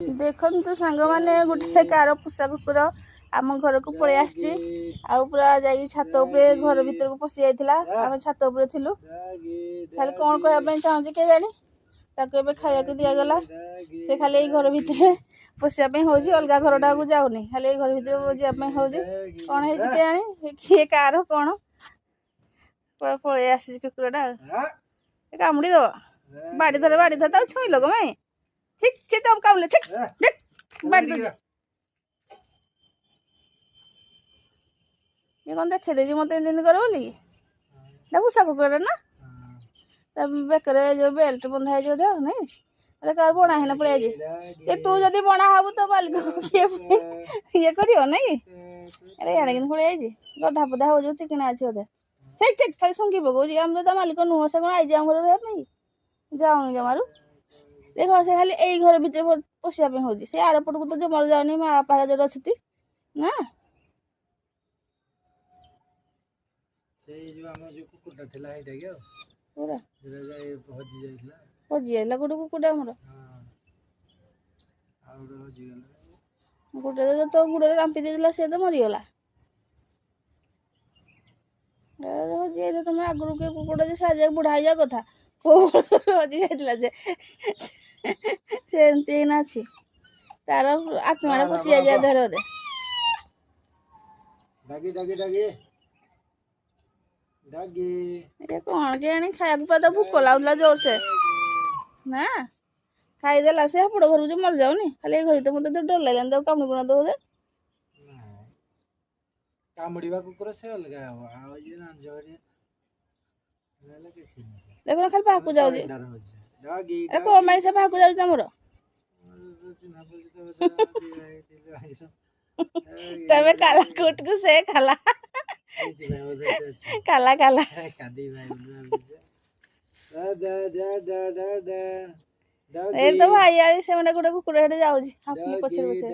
देखु सांग मैंने गोटे कार पोषा कुकुर आम घर को पलि आसी पूरा जा छात घर भर को पशि जाइला आम छात थिलु खाली कौन कहवाई चाहूँ के जानी ताको खाया दिगला से खाली घर भितर पशियापी हूँ अलग घर टा को जाऊनी खाली घर भर जावाई हूँ कौन है के जानी किए कार कौन पलि आसी कुकुरटा कामुड़ी दब बाड़ी धर छुई लोग मैं ठीक ठीक तो कामुले ठीक बाड़ी दे ये कौन देखे दे मत दिन कर बोली भूसा कुकुर ना बेकर जो बेल्ट बंधा है जो देख नहीं कार बणा है पड़े ये तू जदि बणा हबू तो मालिक ये कर नहीं अरे कि पड़े गधा पधा हो चिकना अच्छे बोधे ठीक ठीक खाली सुंगी पकाऊँ आम तो मालिक नुह से कौन आई आम रही जाऊनी जमारू देख से खाली यही घर भर पशियापी हूँ से आर पट को तो जमार जाऊनी माँ बापा जो अच्छी ना हजि जाइला गोटे कुकुर आमर गोटे तो गुड़े रांपी देला से तो मरीगला हजि तुम आगुरी के कुकुर साजे बुढ़ा जा कथा कौ वर्ष हजि जाइला से एमती अच्छी तार आत्मा पशि जाए देह कौन के खाया पाता भूक लगुला जोर से ना खाईदेला से पड़ घर जो मर जाऊनी खाली घर तो मतलब डर लगे कामुड़ी बुना दो देखो खाली बाहर जाऊे कौन माई से बाहर जाऊँ तुमर तमें काला कोट को से खाला काला काला ए तो भाई यार से मैंने गोटे कुकुर हेडे जाउजी आपली पछे बसे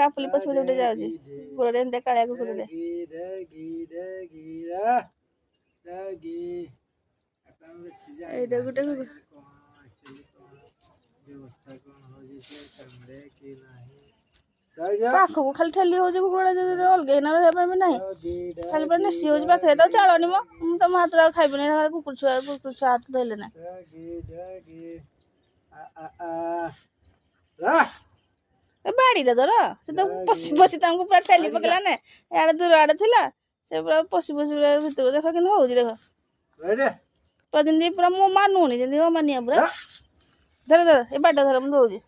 आपली पछे बसे जाउजी गोरे एंते काळ्या कुकुर रे एटा गोटे पाख को खाली ठेली हो कुकुड़ा अलग ना ना खाली पूरा नेसी हो पाखे तो चलनी मो तुम हाथ खाइबनी कुकुर छुआ हाथ धरले ना बाड़ी धर से तो पशि पशि पूरा ठेली पकड़ा ना यार दूर आड़े थिला से पूरा पशि पशि भीतर देख कि हो देख पूरा जमी पूरा मो मानुनी जमी मानिया पूरा धर धर ये बाटा धर मुझे